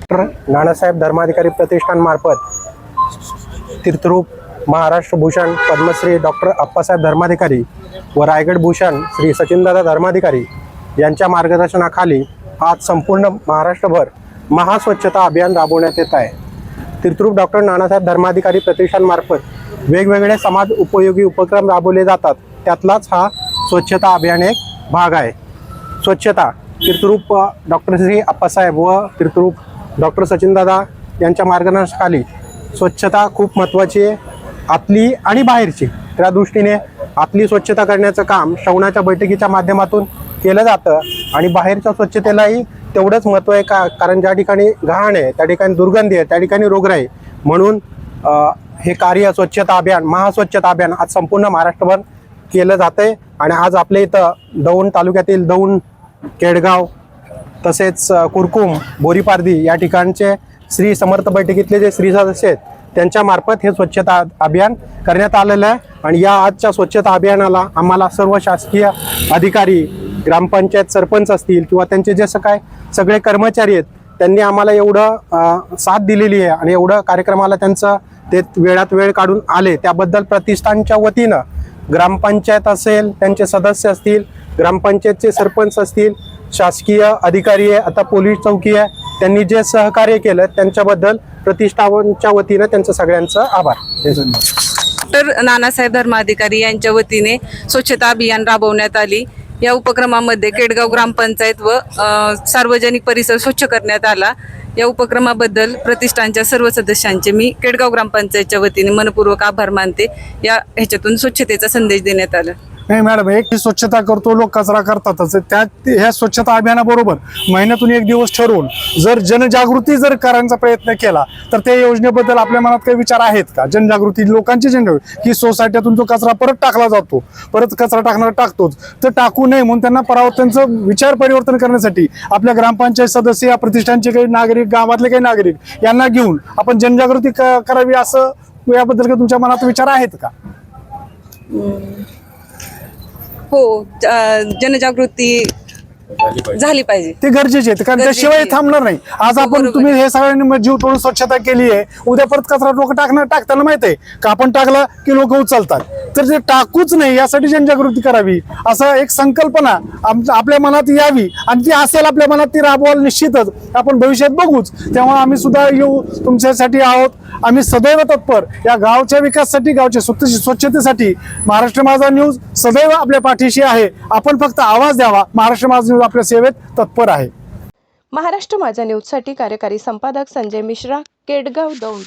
Doctor Nanasaheb Dharmadhikari प्रतिष्ठान मार्फत तीर्थरूप Maharashtra Bhushan Padmashri doctor Appasaheb Dharmadhikari व रायगड भूषण श्री सचिनदादा धर्माधिकारी यांच्या मार्गदर्शनाखाली आज संपूर्ण महाराष्ट्रभर महास्वच्छता अभियान राबवण्यात येत आहे। तीर्थरूप डॉक्टर नानासाहेब धर्माधिकारी प्रतिष्ठान मार्फत वेगवेगळे समाज उपयोगी उपक्रम राबवले जातात, त्यातलाच हा स्वच्छता अभियान एक भाग आहे। स्वच्छता तीर्थरूप डॉक्टर श्री अप्पासाहेब व तीर्थरूप डॉक्टर सचिनदादा यांच्या मार्गदर्शनाखाली स्वच्छता खूप महत्त्वाची आहे, आतली आणि बाहेरची। त्या दृष्टीने आतली स्वच्छता करण्याचं काम श्रवणाच्या बैठकीच्या माध्यमातून केलं जातं आणि बाहेरच्या स्वच्छतेलाही तेवढंच महत्त्व आहे कारण ज्या ठिकाणी घाण आहे, त्या ठिकाणी दुर्गंधी आहे, त्या ठिकाणी रोगराई, म्हणून हे कार्य स्वच्छता अभियान महास्वच्छता अभियान आज संपूर्ण महाराष्ट्रभर केलं जातं आहे। आणि आज आपल्या इथं दौंड तालुक्यातील दौंड, केडगाव तसेच कुरकुम, बोरीपारधी या ठिकाणचे श्री समर्थ बैठकीतले जे श्री सदस्य आहेत त्यांच्या मार्फत हे स्वच्छता अभियान करण्यात आलेलं आहे। आणि या आजच्या स्वच्छता अभियानाला आम्हाला सर्व शासकीय अधिकारी, ग्रामपंचायत सरपंच असतील किंवा त्यांचे जे सगळे कर्मचारी आहेत त्यांनी आम्हाला एवढं साथ दिलेली आहे आणि एवढं कार्यक्रमाला त्यांचं ते वेळात वेळ काढून आले त्याबद्दल प्रतिष्ठानच्या वतीनं ग्रामपंचायत असेल, त्यांचे सदस्य असतील, ग्रामपंचायतचे सरपंच असतील, शासकीय अधिकारी आहे, आता पोलीस चौकी आहे, त्यांनी जे सहकार्य केलं त्यांच्याबद्दल प्रतिष्ठानच्या वतीनं त्यांचं सगळ्यांचं आभार। डॉक्टर नानासाहेब धर्माधिकारी यांच्या वतीने स्वच्छता अभियान राबवण्यात आली। या उपक्रमामध्ये केडगाव ग्रामपंचायत व सार्वजनिक परिसर स्वच्छ करण्यात आला। या उपक्रमाबद्दल प्रतिष्ठानच्या सर्व सदस्यांचे मी केडगाव ग्रामपंचायतच्या वतीने मनपूर्वक आभार मानते। ह्याच्यातून स्वच्छतेचा संदेश देण्यात आला। नाही मॅडम, एक स्वच्छता करतो, लोक कचरा करतातच, त्यात ह्या स्वच्छता अभियानाबरोबर महिन्यातून एक दिवस ठरवून जर जनजागृती जर करण्याचा प्रयत्न केला तर त्या योजनेबद्दल आपल्या मनात काही विचार आहेत का? जनजागृती, लोकांची जनजागृती की सोसायटीतून तो कचरा परत टाकला जातो, परत कचरा टाकणार टाकतोच, तर टाकू नये म्हणून त्यांना त्यांचं विचार परिवर्तन करण्यासाठी आपल्या ग्रामपंचायत सदस्य, या प्रतिष्ठानचे काही नागरिक, गावातले काही नागरिक यांना घेऊन आपण जनजागृती करावी, असं याबद्दल काही तुमच्या मनात विचार आहेत का? हो, जनजागृती झाली पाहिजे, ते गरजेचे आहे, कारण त्याशिवाय थांबणार नाही। आज आपण तुम्ही हे सगळ्यांनी जीव तोडून स्वच्छता केली आहे, उद्या परत कचरा लोक टाकताना माहित आहे का आपण टाकला की लोक उचलतात, तर ते टाकूच नाही यासाठी जनजागृती करावी, असं एक संकल्पना आपल्या मनात यावी आणि ती असेल आपल्या मनात, ती राबवायला निश्चितच आपण भविष्यात बघूच। तेव्हा आम्ही सुद्धा येऊ, तुमच्यासाठी आहोत, आम्ही सदैव तत्पर या गावच्या विकासासाठी, गावच्या स्वच्छतेसाठी महाराष्ट्र माझा न्यूज सदैव आपल्या पाठीशी आहे। आपण फक्त आवाज द्यावा, महाराष्ट्र माझा न्यूज आपल्या सेवेत तत्पर आहे। महाराष्ट्र माझा न्यूजसाठी कार्यकारी संपादक संजय मिश्रा, केडगाव, दौंड।